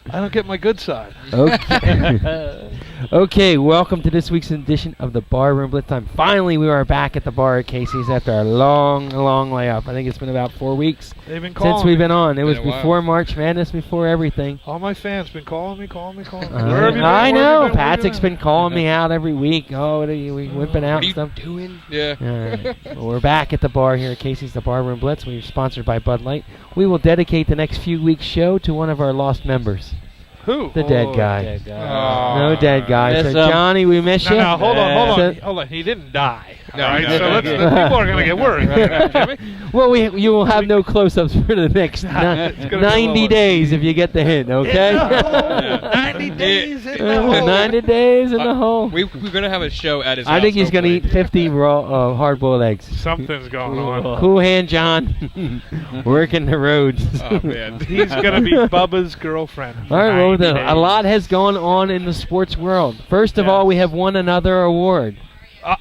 I don't get my good side. Okay. Okay, welcome to this week's edition of the Barroom Blitz Time. Finally, we are back at the bar at Casey's after a long layoff. I think it's been about 4 weeks They've been calling since we've been me. on. It was Been a before March Madness, before everything. All my fans been calling me. Where have you been? I Where know. have you been? Patrick's been calling me out every week. Oh, what are you whipping out What are and stuff? you doing? Yeah. All right. Well, we're back at the bar here at Casey's, the Barroom Blitz. We're sponsored by Bud Light. We will dedicate the next few weeks' show to one of our lost members. Who? The dead guy. Dead guy. No dead guy. Miss So, him. Johnny, we miss you. No, hold on. So- Hold on. He didn't die. No, all right? no, So no, let's, no. people are going to get worried. Right now, Jimmy. Well, you will have no close-ups for the next It's gonna be a 90 little- days if you get the hint, okay? 90 days in the hole. 90 days in the hole. We're going to have a show at his I house. think he's going to hopefully. eat 50 raw hard-boiled eggs. Something's going on. Cool hand, John. Working the roads. Oh, man. He's going to be Bubba's girlfriend. All right, well, 90 a days. lot has gone on in the sports world. First of Yes. all, we have won another award.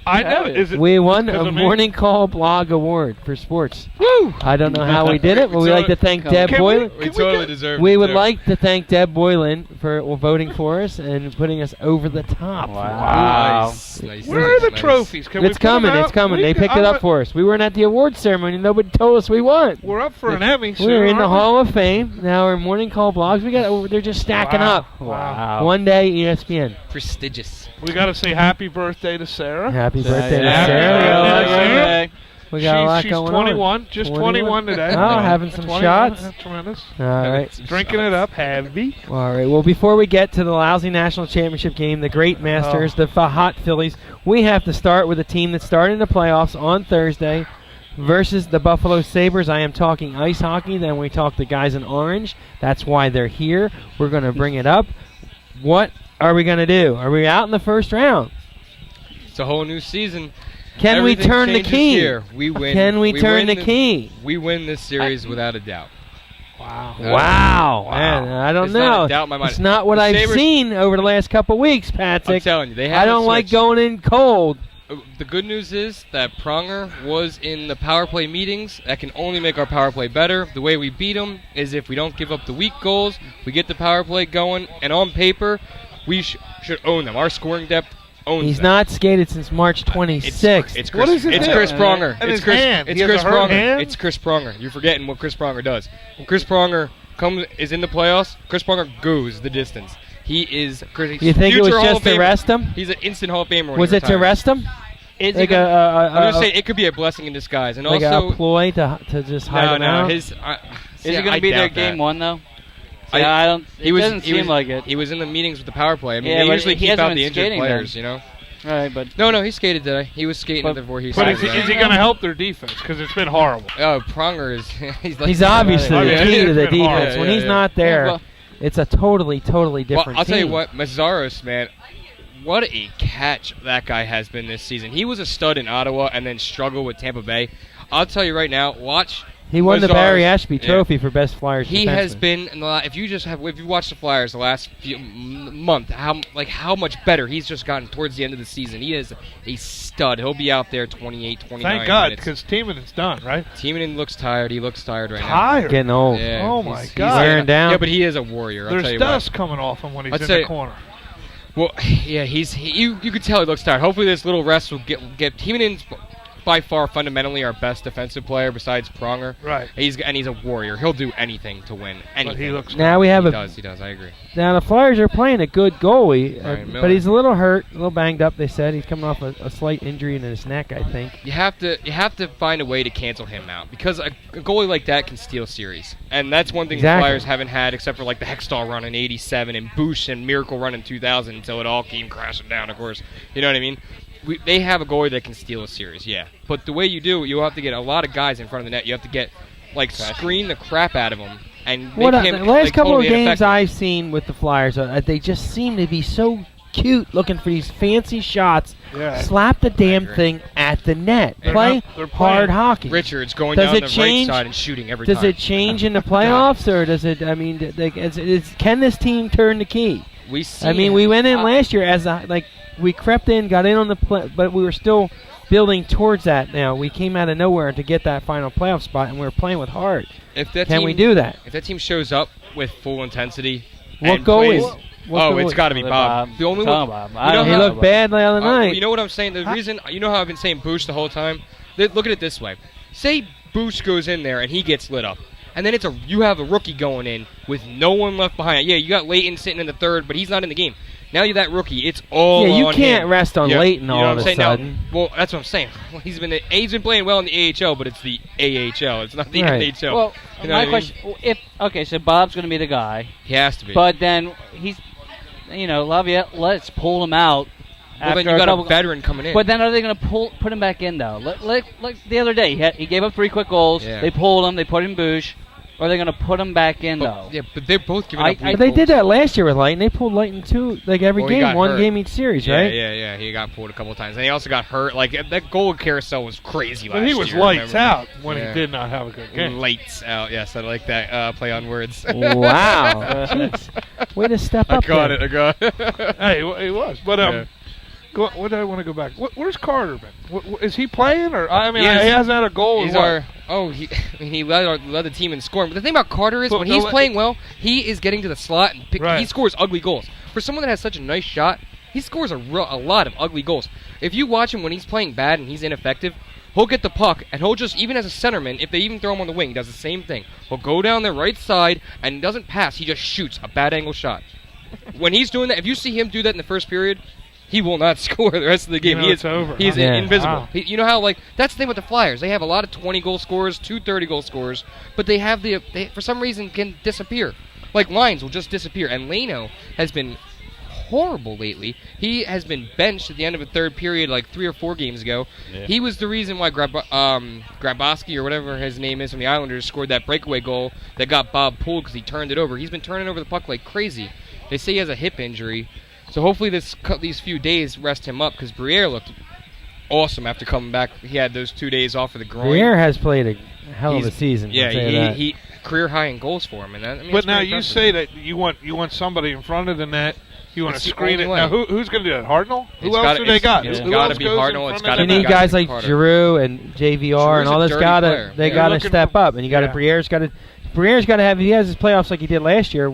I know. Is it We won because a of me? Morning Call Blog Award for sports. Woo! I don't know how we did it, but we'd like to thank Deb Can Boylan. We totally deserve it. We would too. like to thank Deb Boylan for voting for us and putting us over the top. Wow. Nice. Where are the nice. trophies? Can we It's put 'em coming. out? It's coming. We They can- picked it up for us. We weren't at the awards ceremony. Nobody told us we won. We're up for an Emmy. We're soon, in the aren't we? Hall of Fame. Now our Morning Call blogs. They're just stacking Wow. up. Wow. One day, ESPN. Prestigious. We got to say happy birthday to Sarah. Happy birthday to Happy Sarah. birthday. Sarah. We got a lot She's going 21, just 21 today. Oh, having some 21, shots. That's tremendous. on. All right. Drinking it up heavy. All right. Well, before we get to the lousy national championship game, the Great Masters, the hot Phillies, we have to start with a team that started in the playoffs on Thursday versus the Buffalo Sabres. I am talking ice hockey. Then we talk the guys in orange. That's why they're here. We're going to bring it up. What are we going to do? Are we out in the first round? It's a whole new season. Can we Everything turn the changes key? Here. We win. Can we turn win the key? We win this series without a doubt. Wow. Wow. Man, I don't It's know. not a doubt in my mind. It's not what The I've Sabres- seen over the last couple weeks, I'm Patrick. telling you, they have I don't like switched. going in cold. The good news is that Pronger was in the power play meetings. That can only make our power play better. The way we beat them is if we don't give up the weak goals, we get the power play going, and on paper, we should own them. Our scoring depth owns He's them. not skated since March 26th. It's What Chris, is his it's hand? Chris Pronger. And It's his Chris. hand. It's He has Chris a hurt Pronger. hand? It's Chris Pronger. You're forgetting what Chris Pronger does. When Chris Pronger is in the playoffs, Chris Pronger goes the distance. He is. You think it was future Hall just of to Famer. rest him? He's an instant Hall of Famer. When Was he it to retires. rest him? Is Like he gonna, I'm just saying it could be a blessing in disguise, and like also a ploy to just hide him out? his. is he going to be there game one though? I- Yeah, I don't. It doesn't he seem was, like it. He was in the meetings with the power play. I mean, Yeah, they but usually he keep hasn't out been the injured skating players, then. you know. Right, but No, he skated today. He was skating But- before he But started. is he going to help their defense? Because it's been horrible. Oh, Pronger is. He's obviously Yeah, the key to the it's been hard. defense. When Yeah, he's yeah. not there, well, it's a totally different Well, I'll tell you team. what, Mazzaros, man, what a catch that guy has been this season. He was a stud in Ottawa and then struggled with Tampa Bay. I'll tell you right now, watch. He won the Mazzaros. Barry Ashby Yeah. Trophy for best Flyers He defenseman. has been in the if you watch the Flyers the last few month, how much better he's just gotten towards the end of the season. He is a stud. He'll be out there 28, 29 Thank God, minutes. because Tiemannin's done, right? Tiemann looks tired. He looks tired right Tired. getting old. now. Yeah, Oh, he's- my he's God. Wearing down. Yeah, but he is a warrior. I'll tell There's you dust coming off him when he's I'd in say- the corner. Well, yeah, you could tell he looks tired. Hopefully, this little rest will get Tiemann's by far fundamentally our best defensive player besides Pronger. Right. He's a warrior. He'll do anything to win. Anything. But he looks Now we have He a. does. I agree. Now the Flyers are playing a good goalie, Ryan Miller. but he's a little hurt, a little banged up. They said he's coming off a slight injury in his neck, I think. You have to find a way to cancel him out because a goalie like that can steal series, and that's one thing Exactly. the Flyers haven't had except for like the Hextall run in '87 and Bush and Miracle run in 2000 until it all came crashing down. Of course, you know what I mean. They have a goalie that can steal a series, yeah. But the way you do it, you have to get a lot of guys in front of the net. You have to get screen the crap out of him and make him. The last couple totally of games ineffective. I've seen with the Flyers, they just seem to be so cute, looking for these fancy shots. Yeah. Slap the damn agree. thing at the net. They're Play playing hard hockey. Richards going Does down it the change? right side and shooting every Does time. it change in the playoffs, or does it? I mean, can this team turn the key? We see. I mean, we went in last year as we crept in, got in on the but we were still building towards that. Now we came out of nowhere to get that final playoff spot, and we were playing with heart. If that Can team, we do that? If that team shows up with full intensity. What and goal plays- is? What goal it's is- got to be Bob. The only one. Bob. You know He how- looked bad the other night. You know what I'm saying? The reason, you know how I've been saying Boosh the whole time? Look at it this way. Say Boosh goes in there and he gets lit up. And then you have a rookie going in with no one left behind. Yeah, you got Leighton sitting in the third, but he's not in the game. Now you're that rookie. It's all on him. Yeah, you can't rest on Leighton you know all what of I'm a saying? sudden. Now, well, that's what I'm saying. He's been playing well in the AHL, but it's the AHL. It's not the Right. NHL. Well, You know my what I mean? question: so Bob's going to be the guy, He has to be. but then he's, Laviolette, let's pull him out. well, after then you got couple- a veteran coming in. But then are they going to put him back in though? Like the other day, he gave up 3 quick goals. Yeah. They pulled him. They put in Bush. Or are they going to put him back in though? Yeah, but they're both giving up. But they did that last year with Leighton. They pulled Leighton every Well, he game, got one hurt. game each series, Yeah, right? yeah. He got pulled a couple times, and he also got hurt. Like that goal carousel was crazy last But year. he was lights remember? out when Yeah. he did not have a good game. Lights out. Yes, I like that play on words. Wow. Jeez. Way to step I up got there. it. I got it. Hey, he was. But Yeah. what do I want to go back? Where's Carter been? Is he playing or I mean, He is. he hasn't had a goal. He's or what? he led the team in scoring. But the thing about Carter is But when no, he's let- playing well, he is getting to the slot and Right. he scores ugly goals. For someone that has such a nice shot, he scores a lot of ugly goals. If you watch him when he's playing bad and he's ineffective, he'll get the puck and he'll just, even as a centerman, if they even throw him on the wing, he does the same thing. He'll go down the right side and he doesn't pass, he just shoots a bad angle shot. When he's doing that, if you see him do that in the first period, he will not score the rest of the game. You know it's over, He is huh? Yeah. invisible. Wow. You know how, like, that's the thing with the Flyers. They have a lot of 20-goal scorers, 30-goal scorers, but they have they for some reason can disappear. Like, lines will just disappear. And Leno has been horrible lately. He has been benched at the end of a third period like 3 or 4 games ago. Yeah. He was the reason why Grabowski or whatever his name is from the Islanders scored that breakaway goal that got Bob pulled because he turned it over. He's been turning over the puck like crazy. They say he has a hip injury. So hopefully these few days rest him up because Briere looked awesome after coming back. He had those 2 days off of the groin. Briere has played a hell of a He's- season. Yeah, I'll tell you that. he career high in goals for him. And that, I mean, But it's now pretty you impressive. say that you want somebody in front of the net. You want It's to the screen it. only Now way. who's going to do that? Hartnell? Who It's else gotta- do they got? it's Who gotta else be goes in Hartnell, front it's of gotta the You be net? need guys guys like like Carter. Giroux and JVR and Giroux's all a those dirty player. they Yeah. gotta Looking step for- up, and you got to yeah. Briere's got to have. If he has his playoffs like he did last year,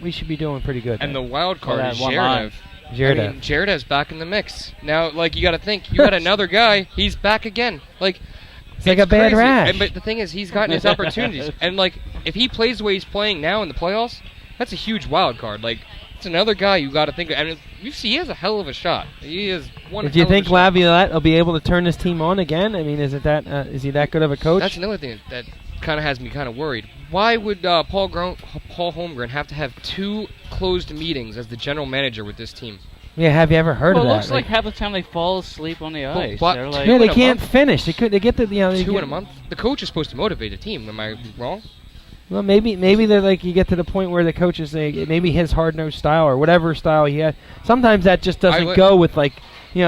we should be doing pretty good. And the wild card that is one line. Jared. I mean, Jared's back in the mix. Now, like, you got to think, you got another guy, he's back again. Like, It's like a bad crazy. rash. But the thing is, he's gotten his opportunities. And, like, if he plays the way he's playing now in the playoffs, that's a huge wild card. Like, it's another guy you got to think of. I mean, you see, he has a hell of a shot. He is one Do you hell of a think shot. Laviolette will be able to turn this team on again? I mean, is he that good of a coach? That's another thing that kind of has me kind of worried. Why would Paul Holmgren have to have 2 closed meetings as the general manager with this team? Yeah, have you ever heard Well, of it that? looks like half the time they fall asleep on the ice. what? They're like, yeah, they in a can't month? finish. They get the they 2 get- in a month? The coach is supposed to motivate the team. Am I wrong? Well, maybe they're like you get to the point where the coaches say maybe his hard-nosed style or whatever style he had. Sometimes that just doesn't go with like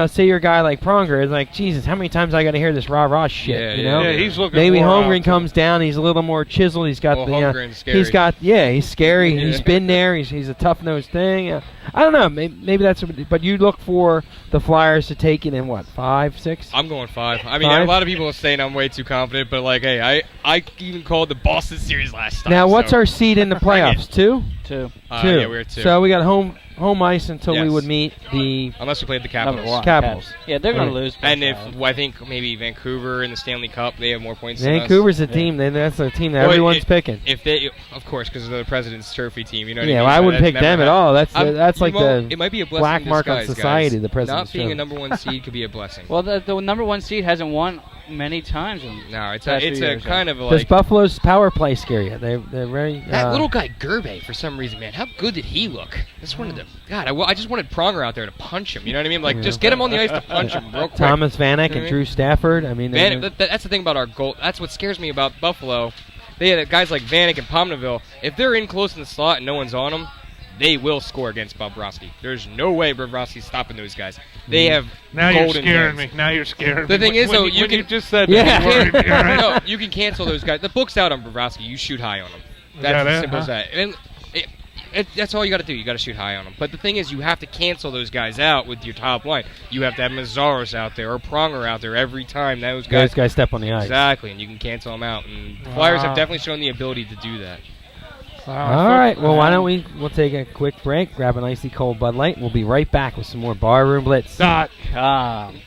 say your guy like Pronger is like Jesus. How many times I got to hear this rah shit? Yeah, you yeah, know? Yeah, he's looking. Maybe more Holmgren out. comes down. He's a little more chiseled. He's got Well, the. Holmgren's scary. He's got he's scary. He's been there. He's a tough nosed thing. I don't know. Maybe that's. But you look for the Flyers to take it in what 5, 6. I'm going 5. I mean, 5? a lot of people are saying I'm way too confident, but like, hey, I even called the Boston series last time. Now, what's so. our seed in the playoffs? 2. 2. 2. Yeah, we're 2. So we got home ice until we Yes. would meet the Unless we played the Number Capitals. 1. Capitals. Yeah, they're going to Okay. lose. And by if five. I think maybe Vancouver in the Stanley Cup, they have more points than us. Vancouver's a team. That's a team that Well, everyone's picking. If they, of course, because they're the President's Trophy team, you know what Yeah, I well, mean? I So wouldn't that's pick never them at happened. all. That's like the it might be a blessing black in mark on disguise, society, guys. the President's Not being a Trophy. number 1 seed could be a blessing. Well, the number 1 seed hasn't won many times. No, it's past a few years, kind of Does like Buffalo's power play scare you? They're very that little guy Gerbe for some reason, man. How good did he look? Just wanted to, God, I just wanted Pronger out there to punch him. You know what I mean? Like, Yeah. just get him on the ice to punch him real quick. Thomas Vanek You know and what I Drew Stafford. I mean, That's the thing about our goal. That's what scares me about Buffalo. They had guys like Vanek and Pomneville. If they're in close in the slot and no one's on them, they will score against Bobrovsky. There's no way Bobrovsky's stopping those guys. They have Now you're golden scaring hands. me. Now you're scaring The me. thing is, though, when you can- just said Yeah. that. you worried me, all right? No, you can cancel those guys. The book's out on Bobrovsky. You shoot high on him. That's Yeah, as that, simple as huh? that. And that's all you got to do. You got to shoot high on them. But the thing is, you have to cancel those guys out with your top line. You have to have Mazzaros out there or Pronger out there every time those guys. step on the ice. Exactly, and you can cancel them out. And Flyers Wow. have definitely shown the ability to do that. All right. Well, why don't we'll take a quick break, grab an icy cold Bud Light. We'll be right back with some more Barroom Blitz. .com.